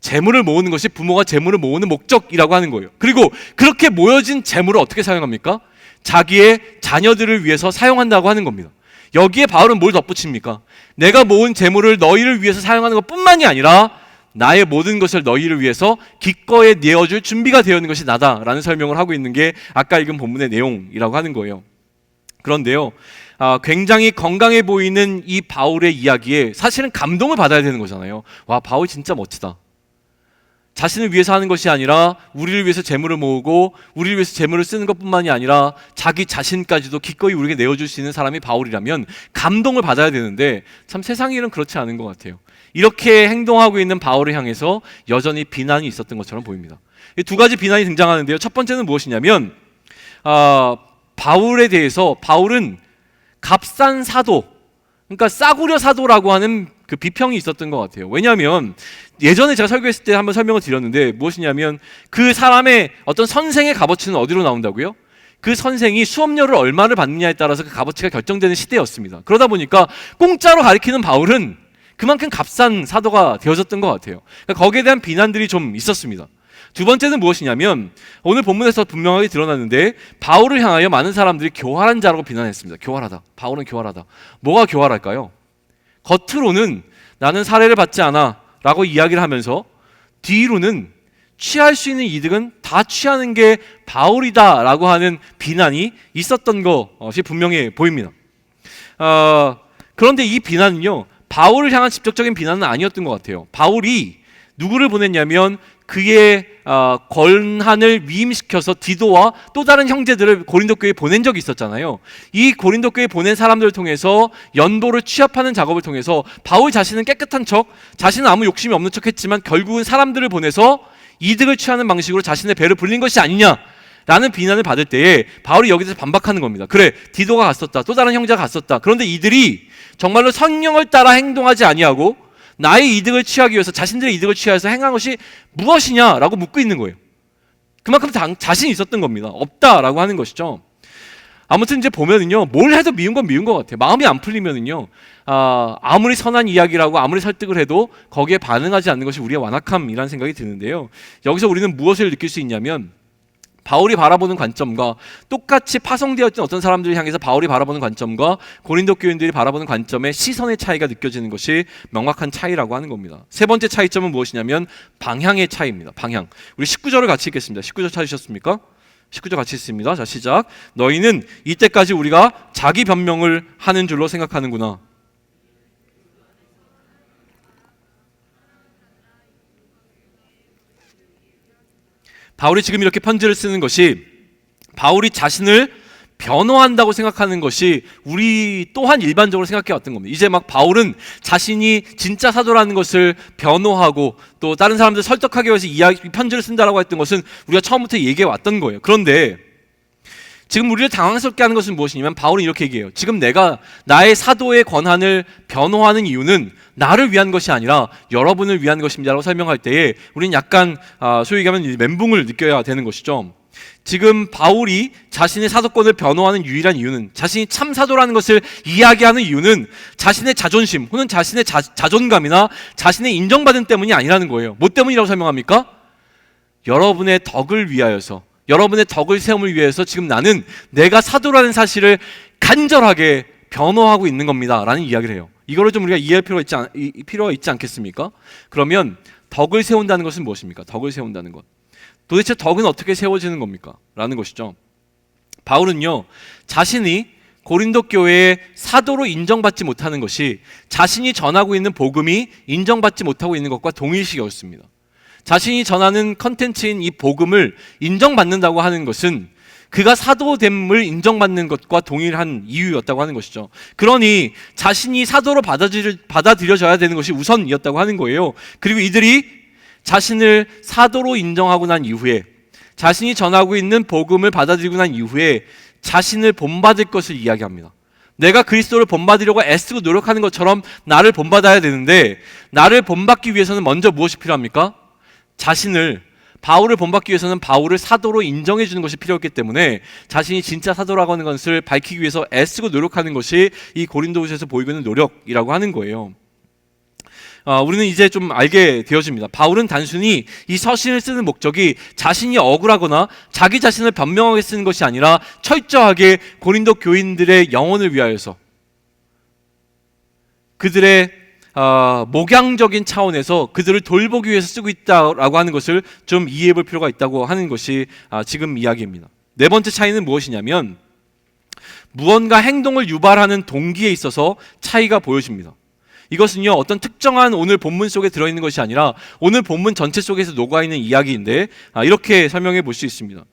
재물을 모으는 것이 부모가 재물을 모으는 목적이라고 하는 거예요. 그리고 그렇게 모여진 재물을 어떻게 사용합니까? 자기의 자녀들을 위해서 사용한다고 하는 겁니다. 여기에 바울은 뭘 덧붙입니까? 내가 모은 재물을 너희를 위해서 사용하는 것뿐만이 아니라 나의 모든 것을 너희를 위해서 기꺼이 내어줄 준비가 되어 있는 것이 나다라는 설명을 하고 있는 게 아까 읽은 본문의 내용이라고 하는 거예요. 그런데요, 굉장히 건강해 보이는 이 바울의 이야기에 사실은 감동을 받아야 되는 거잖아요. 와, 바울 진짜 멋지다. 자신을 위해서 하는 것이 아니라 우리를 위해서 재물을 모으고 우리를 위해서 재물을 쓰는 것뿐만이 아니라 자기 자신까지도 기꺼이 우리에게 내어줄 수 있는 사람이 바울이라면 감동을 받아야 되는데 참 세상 일은 그렇지 않은 것 같아요. 이렇게 행동하고 있는 바울을 향해서 여전히 비난이 있었던 것처럼 보입니다. 두 가지 비난이 등장하는데요. 첫 번째는 무엇이냐면 바울에 대해서 바울은 값싼 사도, 그러니까 싸구려 사도라고 하는 그 비평이 있었던 것 같아요. 왜냐하면 예전에 제가 설교했을 때 한번 설명을 드렸는데 무엇이냐면 그 사람의 어떤 선생의 값어치는 어디로 나온다고요? 그 선생이 수업료를 얼마를 받느냐에 따라서 그 값어치가 결정되는 시대였습니다. 그러다 보니까 공짜로 가르치는 바울은 그만큼 값싼 사도가 되어졌던 것 같아요. 그러니까 거기에 대한 비난들이 좀 있었습니다. 두 번째는 무엇이냐면 오늘 본문에서 분명하게 드러났는데 바울을 향하여 많은 사람들이 교활한 자라고 비난했습니다. 교활하다. 바울은 교활하다. 뭐가 교활할까요? 겉으로는 나는 사례를 받지 않아 라고 이야기를 하면서 뒤로는 취할 수 있는 이득은 다 취하는 게 바울이다 라고 하는 비난이 있었던 것이 분명해 보입니다. 그런데 이 비난은요, 바울을 향한 직접적인 비난은 아니었던 것 같아요. 바울이 누구를 보냈냐면 그의 권한을 위임시켜서 디도와 또 다른 형제들을 고린도 교회에 보낸 적이 있었잖아요. 이 고린도 교회에 보낸 사람들을 통해서 연도를 취합하는 작업을 통해서 바울 자신은 깨끗한 척, 자신은 아무 욕심이 없는 척 했지만 결국은 사람들을 보내서 이득을 취하는 방식으로 자신의 배를 불린 것이 아니냐라는 비난을 받을 때에 바울이 여기서 반박하는 겁니다. 그래, 디도가 갔었다, 또 다른 형제가 갔었다. 그런데 이들이 정말로 성령을 따라 행동하지 아니하고 나의 이득을 취하기 위해서 자신들의 이득을 취하여서 행한 것이 무엇이냐라고 묻고 있는 거예요. 그만큼 자신이 있었던 겁니다. 없다라고 하는 것이죠. 아무튼 이제 보면은요, 뭘 해도 미운 건 미운 것 같아요. 마음이 안 풀리면은요, 아무리 선한 이야기라고 아무리 설득을 해도 거기에 반응하지 않는 것이 우리의 완악함이라는 생각이 드는데요. 여기서 우리는 무엇을 느낄 수 있냐면 바울이 바라보는 관점과 똑같이 파송되었던 어떤 사람들을 향해서 바울이 바라보는 관점과 고린도 교인들이 바라보는 관점의 시선의 차이가 느껴지는 것이 명확한 차이라고 하는 겁니다. 세 번째 차이점은 무엇이냐면 방향의 차이입니다. 방향. 우리 19절을 같이 읽겠습니다. 19절 찾으셨습니까? 19절 같이 읽습니다. 자, 시작. 너희는 이때까지 우리가 자기 변명을 하는 줄로 생각하는구나. 바울이 지금 이렇게 편지를 쓰는 것이 바울이 자신을 변호한다고 생각하는 것이 우리 또한 일반적으로 생각해 왔던 겁니다. 이제 막 바울은 자신이 진짜 사도라는 것을 변호하고 또 다른 사람들 설득하기 위해서 편지를 쓴다라고 했던 것은 우리가 처음부터 얘기해 왔던 거예요. 그런데 지금 우리를 당황스럽게 하는 것은 무엇이냐면 바울은 이렇게 얘기해요. 지금 내가 나의 사도의 권한을 변호하는 이유는 나를 위한 것이 아니라 여러분을 위한 것입니다 라고 설명할 때에 우리는 약간 소위 얘기하면 멘붕을 느껴야 되는 것이죠. 지금 바울이 자신의 사도권을 변호하는 유일한 이유는, 자신이 참 사도라는 것을 이야기하는 이유는 자신의 자존심 혹은 자신의 자존감이나 자신의 인정받음 때문이 아니라는 거예요. 뭐 때문이라고 설명합니까? 여러분의 덕을 위하여서, 여러분의 덕을 세움을 위해서 지금 나는 내가 사도라는 사실을 간절하게 변호하고 있는 겁니다 라는 이야기를 해요. 이거를 좀 우리가 이해할 필요가 있지 않겠습니까? 그러면 덕을 세운다는 것은 무엇입니까? 덕을 세운다는 것, 도대체 덕은 어떻게 세워지는 겁니까? 라는 것이죠. 바울은요, 자신이 고린도 교회의 사도로 인정받지 못하는 것이 자신이 전하고 있는 복음이 인정받지 못하고 있는 것과 동일시였습니다. 자신이 전하는 컨텐츠인 이 복음을 인정받는다고 하는 것은 그가 사도됨을 인정받는 것과 동일한 이유였다고 하는 것이죠. 그러니 자신이 사도로 받아들여져야 되는 것이 우선이었다고 하는 거예요. 그리고 이들이 자신을 사도로 인정하고 난 이후에, 자신이 전하고 있는 복음을 받아들이고 난 이후에 자신을 본받을 것을 이야기합니다. 내가 그리스도를 본받으려고 애쓰고 노력하는 것처럼 나를 본받아야 되는데, 나를 본받기 위해서는 먼저 무엇이 필요합니까? 바울을 본받기 위해서는 바울을 사도로 인정해 주는 것이 필요했기 때문에 자신이 진짜 사도라고 하는 것을 밝히기 위해서 애쓰고 노력하는 것이 이 고린도후서에서 보이고 있는 노력이라고 하는 거예요. 우리는 이제 좀 알게 되어집니다. 바울은 단순히 이 서신을 쓰는 목적이 자신이 억울하거나 자기 자신을 변명하게 쓰는 것이 아니라 철저하게 고린도 교인들의 영혼을 위하여서, 그들의 목양적인 차원에서 그들을 돌보기 위해서 쓰고 있다라고 하는 것을 좀 이해해 볼 필요가 있다고 하는 것이 지금 이야기입니다. 네 번째 차이는 무엇이냐면, 무언가 행동을 유발하는 동기에 있어서 차이가 보여집니다. 이것은요, 어떤 특정한 오늘 본문 속에 들어있는 것이 아니라 오늘 본문 전체 속에서 녹아있는 이야기인데, 이렇게 설명해 볼 수 있습니다.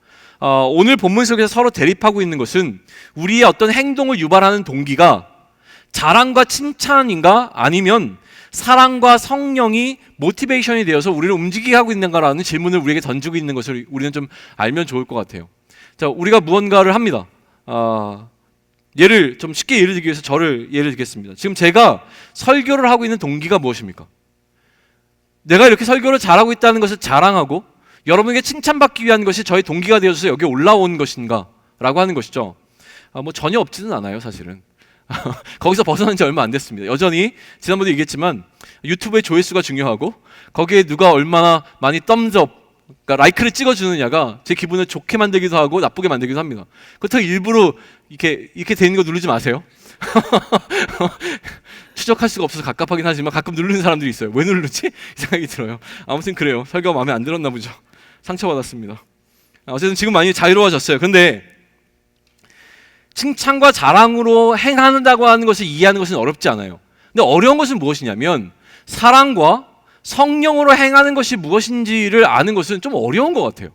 오늘 본문 속에서 서로 대립하고 있는 것은 우리의 어떤 행동을 유발하는 동기가 자랑과 칭찬인가, 아니면 사랑과 성령이 모티베이션이 되어서 우리를 움직이게 하고 있는가라는 질문을 우리에게 던지고 있는 것을 우리는 좀 알면 좋을 것 같아요. 자, 우리가 무언가를 합니다. 좀 쉽게 예를 들기 위해서 저를 예를 들겠습니다. 지금 제가 설교를 하고 있는 동기가 무엇입니까? 내가 이렇게 설교를 잘하고 있다는 것을 자랑하고 여러분에게 칭찬받기 위한 것이 저의 동기가 되어서 여기 올라온 것인가 라고 하는 것이죠. 전혀 없지는 않아요, 사실은. 거기서 벗어난 지 얼마 안 됐습니다. 여전히 지난번에 얘기했지만 유튜브의 조회수가 중요하고 거기에 누가 얼마나 많이 덤즈업, 그러니까 라이크를 찍어주느냐가 제 기분을 좋게 만들기도 하고 나쁘게 만들기도 합니다. 그렇다고 일부러 이렇게 되는 거 누르지 마세요. 추적할 수가 없어서 갑갑하긴 하지만 가끔 누르는 사람들이 있어요. 왜 누르지? 이 생각이 들어요. 아무튼 그래요. 설교가 마음에 안 들었나 보죠. 상처받았습니다. 어쨌든 지금 많이 자유로워졌어요. 근데 칭찬과 자랑으로 행한다고 하는 것을 이해하는 것은 어렵지 않아요. 근데 어려운 것은 무엇이냐면 사랑과 성령으로 행하는 것이 무엇인지를 아는 것은 좀 어려운 것 같아요.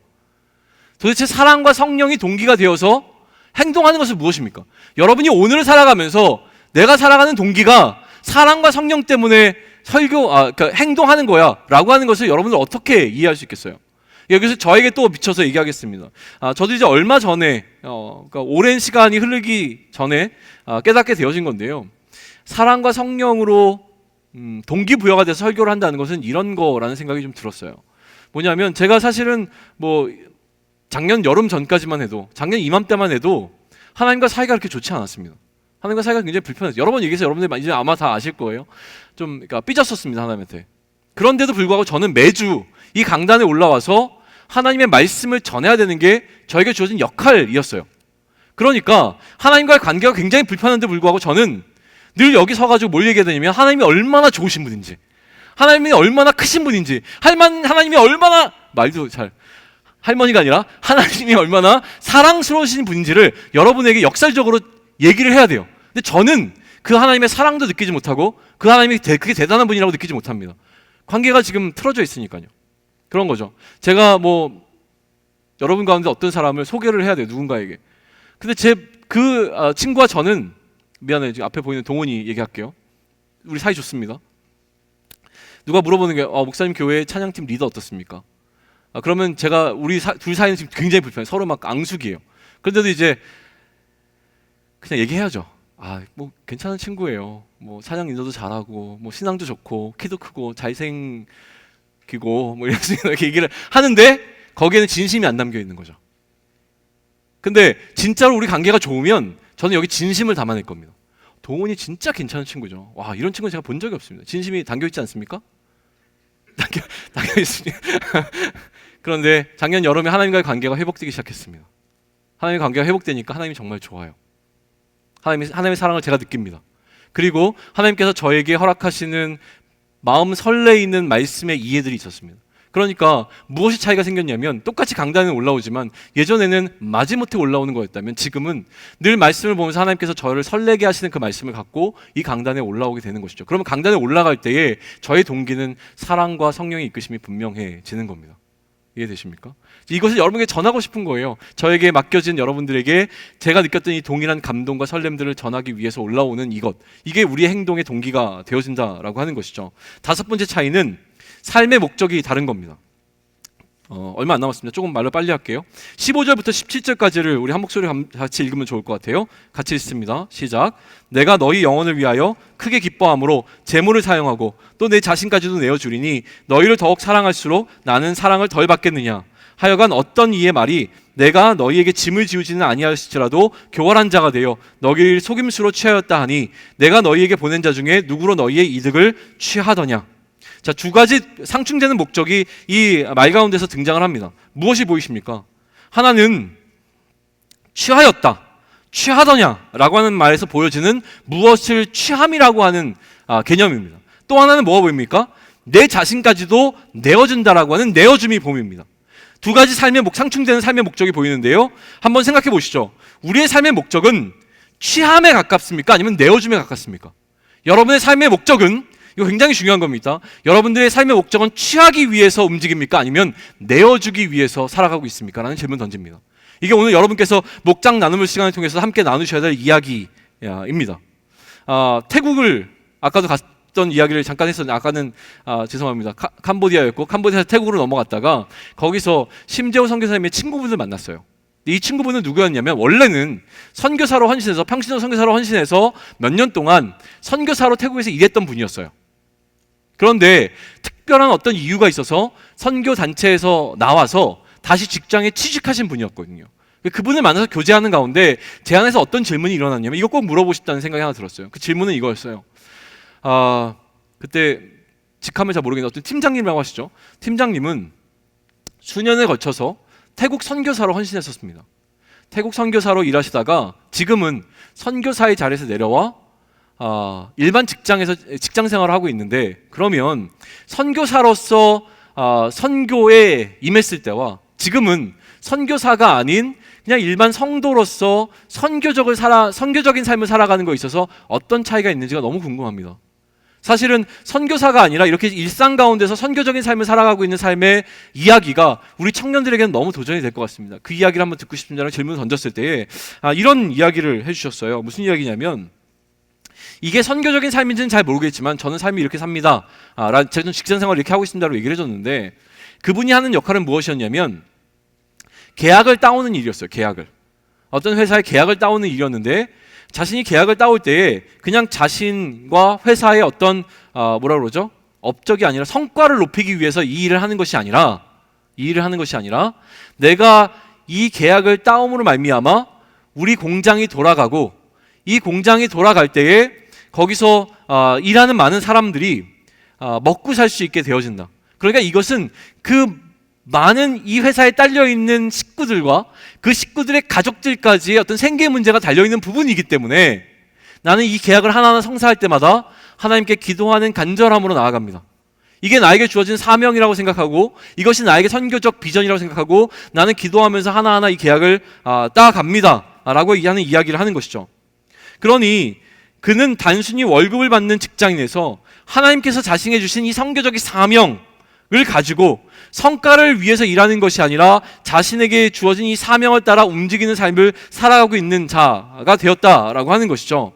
도대체 사랑과 성령이 동기가 되어서 행동하는 것은 무엇입니까? 여러분이 오늘을 살아가면서 내가 살아가는 동기가 사랑과 성령 때문에 그러니까 행동하는 거야 라고 하는 것을 여러분들 어떻게 이해할 수 있겠어요? 여기서 저에게 또 미쳐서 얘기하겠습니다. 저도 이제 얼마 전에 그러니까 오랜 시간이 흐르기 전에 깨닫게 되어진 건데요. 사랑과 성령으로 동기부여가 돼서 설교를 한다는 것은 이런 거라는 생각이 좀 들었어요. 뭐냐면 제가 사실은 작년 여름 전까지만 해도, 작년 이맘때만 해도 하나님과 사이가 그렇게 좋지 않았습니다. 하나님과 사이가 굉장히 불편했어요. 여러 번 얘기해서 여러분들 이제 아마 다 아실 거예요. 그러니까 삐졌었습니다, 하나님한테. 그런데도 불구하고 저는 매주 이 강단에 올라와서 하나님의 말씀을 전해야 되는 게 저에게 주어진 역할이었어요. 그러니까 하나님과의 관계가 굉장히 불편한데 불구하고 저는 늘 여기 서가지고 뭘 얘기하냐면 하나님이 얼마나 좋으신 분인지, 하나님이 얼마나 크신 분인지, 하나님이 얼마나, 말도 잘, 할머니가 아니라 하나님이 얼마나 사랑스러우신 분인지를 여러분에게 역설적으로 얘기를 해야 돼요. 근데 저는 그 하나님의 사랑도 느끼지 못하고 그 하나님이 그게 대단한 분이라고 느끼지 못합니다. 관계가 지금 틀어져 있으니까요. 그런 거죠. 제가 여러분 가운데 어떤 사람을 소개를 해야 돼요, 누군가에게. 근데 제 친구와 저는, 미안해요, 지금 앞에 보이는 동원이 얘기할게요. 우리 사이 좋습니다. 누가 물어보는 게 목사님 교회 찬양팀 리더 어떻습니까? 그러면 제가 둘 사이는 지금 굉장히 불편해요. 서로 막 앙숙이에요. 그런데도 이제 그냥 얘기해야죠. 뭐 괜찮은 친구예요. 뭐 찬양 인도도 잘하고, 뭐 신앙도 좋고, 키도 크고, 잘생기고, 뭐 이런 식으로 얘기를 하는데 거기에는 진심이 안 담겨 있는 거죠. 근데 진짜로 우리 관계가 좋으면 저는 여기 진심을 담아낼 겁니다. 동훈이 진짜 괜찮은 친구죠. 와, 이런 친구는 제가 본 적이 없습니다. 진심이 담겨 있지 않습니까? 담겨 있습니다. 그런데 작년 여름에 하나님과의 관계가 회복되기 시작했습니다. 하나님의 관계가 회복되니까 하나님이 정말 좋아요. 하나님의 사랑을 제가 느낍니다. 그리고 하나님께서 저에게 허락하시는 마음 설레이는 말씀의 이해들이 있었습니다. 그러니까 무엇이 차이가 생겼냐면, 똑같이 강단에 올라오지만 예전에는 마지못해 올라오는 거였다면 지금은 늘 말씀을 보면서 하나님께서 저를 설레게 하시는 그 말씀을 갖고 이 강단에 올라오게 되는 것이죠. 그러면 강단에 올라갈 때에 저의 동기는 사랑과 성령의 이끄심이 분명해지는 겁니다. 이해되십니까? 이것을 여러분에게 전하고 싶은 거예요. 저에게 맡겨진 여러분들에게 제가 느꼈던 이 동일한 감동과 설렘들을 전하기 위해서 올라오는 이게 우리의 행동의 동기가 되어진다라고 하는 것이죠. 다섯 번째 차이는 삶의 목적이 다른 겁니다. 얼마 안 남았습니다. 조금 말로 빨리 할게요. 15절부터 17절까지를 우리 한 목소리 같이 읽으면 좋을 것 같아요. 같이 읽습니다. 시작. 내가 너희 영혼을 위하여 크게 기뻐함으로 재물을 사용하고 또 내 자신까지도 내어주리니 너희를 더욱 사랑할수록 나는 사랑을 덜 받겠느냐. 하여간 어떤 이의 말이 내가 너희에게 짐을 지우지는 아니하였을지라도 교활한 자가 되어 너희를 속임수로 취하였다 하니 내가 너희에게 보낸 자 중에 누구로 너희의 이득을 취하더냐. 자, 두 가지 상충되는 목적이 이 말 가운데서 등장을 합니다. 무엇이 보이십니까? 하나는 취하였다, 취하더냐라고 하는 말에서 보여지는 무엇을 취함이라고 하는 개념입니다. 또 하나는 뭐가 보입니까? 내 자신까지도 내어준다라고 하는 내어줌이 보입니다. 두 가지 상충되는 삶의 목적이 보이는데요. 한번 생각해 보시죠. 우리의 삶의 목적은 취함에 가깝습니까? 아니면 내어줌에 가깝습니까? 여러분의 삶의 목적은, 이거 굉장히 중요한 겁니다. 여러분들의 삶의 목적은 취하기 위해서 움직입니까? 아니면 내어주기 위해서 살아가고 있습니까? 라는 질문 던집니다. 이게 오늘 여러분께서 목장 나눔을 시간을 통해서 함께 나누셔야 될 이야기입니다. 태국을 아까도 갔던 이야기를 잠깐 했었는데, 아까는 죄송합니다. 캄보디아였고, 캄보디아에서 태국으로 넘어갔다가 거기서 심재호 선교사님의 친구분을 만났어요. 이 친구분은 누구였냐면, 원래는 선교사로 헌신해서, 평신도 선교사로 헌신해서 몇 년 동안 선교사로 태국에서 일했던 분이었어요. 그런데 특별한 어떤 이유가 있어서 선교 단체에서 나와서 다시 직장에 취직하신 분이었거든요. 그분을 만나서 교제하는 가운데 제 안에서 어떤 질문이 일어났냐면, 이거 꼭 물어보고 싶다는 생각이 하나 들었어요. 그 질문은 이거였어요. 그때 직함을 잘 모르겠는데 어떤 팀장님이라고 하시죠. 팀장님은 수년에 걸쳐서 태국 선교사로 헌신했었습니다. 태국 선교사로 일하시다가 지금은 선교사의 자리에서 내려와 일반 직장에서 직장 생활을 하고 있는데, 그러면 선교사로서 선교에 임했을 때와 지금은 선교사가 아닌 그냥 일반 성도로서 선교적인 삶을 살아가는 거에 있어서 어떤 차이가 있는지가 너무 궁금합니다. 사실은 선교사가 아니라 이렇게 일상 가운데서 선교적인 삶을 살아가고 있는 삶의 이야기가 우리 청년들에게는 너무 도전이 될 것 같습니다. 그 이야기를 한번 듣고 싶습니다라는 질문을 던졌을 때에 이런 이야기를 해주셨어요. 무슨 이야기냐면, 이게 선교적인 삶인지는 잘 모르겠지만 저는 삶이 이렇게 삽니다. 저는 직장 생활을 이렇게 하고 있습니다라고 얘기를 해줬는데, 그분이 하는 역할은 무엇이었냐면 계약을 따오는 일이었어요. 어떤 회사에 계약을 따오는 일이었는데, 자신이 계약을 따올 때에 그냥 자신과 회사의 어떤 업적이 아니라 성과를 높이기 위해서 이 일을 하는 것이 아니라 내가 이 계약을 따옴으로 말미암아 우리 공장이 돌아가고, 이 공장이 돌아갈 때에 거기서 일하는 많은 사람들이 먹고 살 수 있게 되어진다. 그러니까 이것은 그 많은 이 회사에 딸려있는 식구들과 그 식구들의 가족들까지의 어떤 생계 문제가 달려있는 부분이기 때문에 나는 이 계약을 하나하나 성사할 때마다 하나님께 기도하는 간절함으로 나아갑니다. 이게 나에게 주어진 사명이라고 생각하고, 이것이 나에게 선교적 비전이라고 생각하고, 나는 기도하면서 하나하나 이 계약을 따갑니다 라고 하는 이야기를 하는 것이죠. 그러니 그는 단순히 월급을 받는 직장인에서 하나님께서 자신에게 주신 이 선교적인 사명, 가지고 성과를 위해서 일하는 것이 아니라 자신에게 주어진 이 사명을 따라 움직이는 삶을 살아가고 있는 자가 되었다라고 하는 것이죠.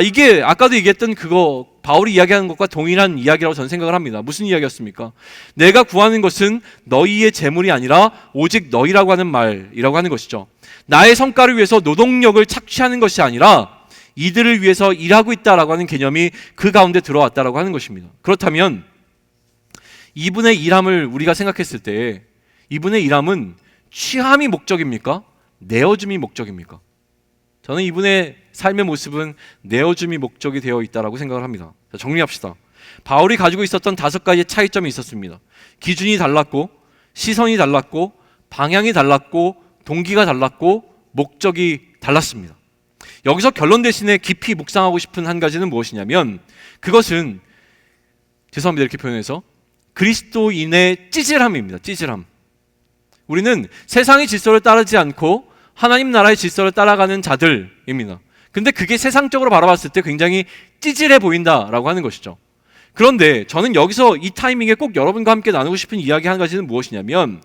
이게 아까도 얘기했던 그거 바울이 이야기하는 것과 동일한 이야기라고 저는 생각을 합니다. 무슨 이야기였습니까? 내가 구하는 것은 너희의 재물이 아니라 오직 너희라고 하는 말이라고 하는 것이죠. 나의 성과를 위해서 노동력을 착취하는 것이 아니라 이들을 위해서 일하고 있다라고 하는 개념이 그 가운데 들어왔다라고 하는 것입니다. 그렇다면 이분의 일함을 우리가 생각했을 때 이분의 일함은 취함이 목적입니까? 내어줌이 목적입니까? 저는 이분의 삶의 모습은 내어줌이 목적이 되어 있다라고 생각을 합니다. 자, 정리합시다. 바울이 가지고 있었던 5가지의 차이점이 있었습니다. 기준이 달랐고, 시선이 달랐고, 방향이 달랐고, 동기가 달랐고, 목적이 달랐습니다. 여기서 결론 대신에 깊이 묵상하고 싶은 한 가지는 무엇이냐면 그것은 죄송합니다 이렇게 표현해서 그리스도인의 찌질함입니다. 찌질함. 우리는 세상의 질서를 따르지 않고 하나님 나라의 질서를 따라가는 자들입니다. 근데 그게 세상적으로 바라봤을 때 굉장히 찌질해 보인다라고 하는 것이죠. 그런데 저는 여기서 이 타이밍에 꼭 여러분과 함께 나누고 싶은 이야기 한 가지는 무엇이냐면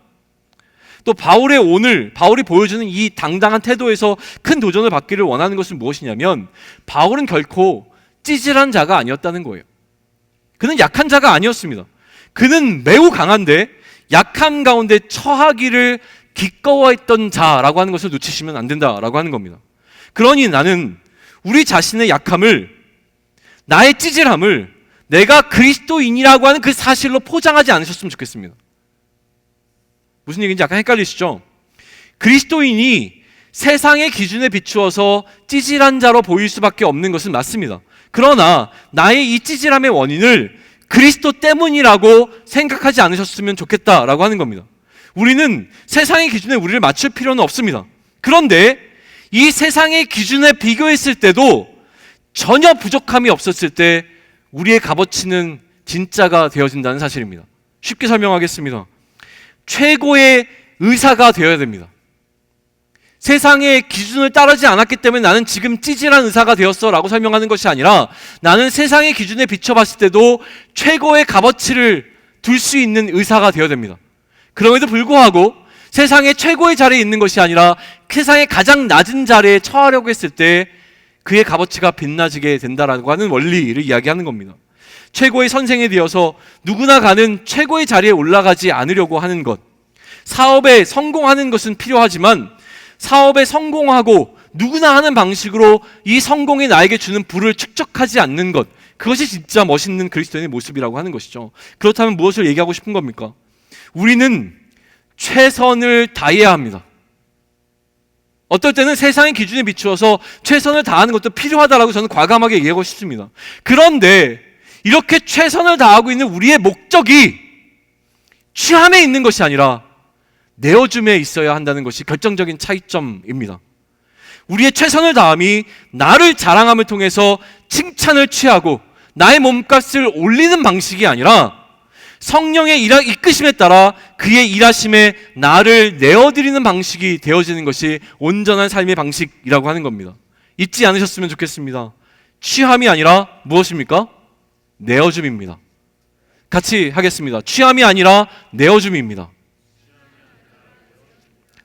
또 바울이 보여주는 이 당당한 태도에서 큰 도전을 받기를 원하는 것은 무엇이냐면 바울은 결코 찌질한 자가 아니었다는 거예요. 그는 약한 자가 아니었습니다. 그는 매우 강한데 약한 가운데 처하기를 기꺼워했던 자라고 하는 것을 놓치시면 안 된다라고 하는 겁니다. 그러니 나는 우리 자신의 약함을, 나의 찌질함을 내가 그리스도인이라고 하는 그 사실로 포장하지 않으셨으면 좋겠습니다. 무슨 얘기인지 약간 헷갈리시죠? 그리스도인이 세상의 기준에 비추어서 찌질한 자로 보일 수밖에 없는 것은 맞습니다. 그러나 나의 이 찌질함의 원인을 그리스도 때문이라고 생각하지 않으셨으면 좋겠다라고 하는 겁니다. 우리는 세상의 기준에 우리를 맞출 필요는 없습니다. 그런데 이 세상의 기준에 비교했을 때도 전혀 부족함이 없었을 때 우리의 값어치는 진짜가 되어진다는 사실입니다. 쉽게 설명하겠습니다. 최고의 의사가 되어야 됩니다. 세상의 기준을 따르지 않았기 때문에 나는 지금 찌질한 의사가 되었어 라고 설명하는 것이 아니라 나는 세상의 기준에 비춰봤을 때도 최고의 값어치를 둘 수 있는 의사가 되어야 됩니다. 그럼에도 불구하고 세상의 최고의 자리에 있는 것이 아니라 세상의 가장 낮은 자리에 처하려고 했을 때 그의 값어치가 빛나지게 된다라고 하는 원리를 이야기하는 겁니다. 최고의 선생이 되어서 누구나 가는 최고의 자리에 올라가지 않으려고 하는 것, 사업에 성공하는 것은 필요하지만 사업에 성공하고 누구나 하는 방식으로 이 성공이 나에게 주는 부를 축적하지 않는 것, 그것이 진짜 멋있는 그리스도인의 모습이라고 하는 것이죠. 그렇다면 무엇을 얘기하고 싶은 겁니까? 우리는 최선을 다해야 합니다. 어떨 때는 세상의 기준에 비추어서 최선을 다하는 것도 필요하다라고 저는 과감하게 얘기하고 싶습니다. 그런데 이렇게 최선을 다하고 있는 우리의 목적이 취함에 있는 것이 아니라 내어줌에 있어야 한다는 것이 결정적인 차이점입니다. 우리의 최선을 다함이 나를 자랑함을 통해서 칭찬을 취하고 나의 몸값을 올리는 방식이 아니라 성령의 이끄심에 따라 그의 일하심에 나를 내어드리는 방식이 되어지는 것이 온전한 삶의 방식이라고 하는 겁니다. 잊지 않으셨으면 좋겠습니다. 취함이 아니라 무엇입니까? 내어줌입니다. 같이 하겠습니다. 취함이 아니라 내어줌입니다.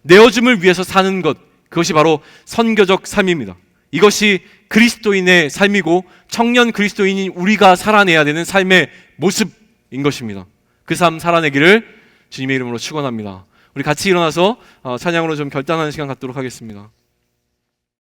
내어줌을 위해서 사는 것, 그것이 바로 선교적 삶입니다. 이것이 그리스도인의 삶이고 청년 그리스도인인 우리가 살아내야 되는 삶의 모습인 것입니다. 그 삶 살아내기를 주님의 이름으로 축원합니다. 우리 같이 일어나서 찬양으로 좀 결단하는 시간 갖도록 하겠습니다.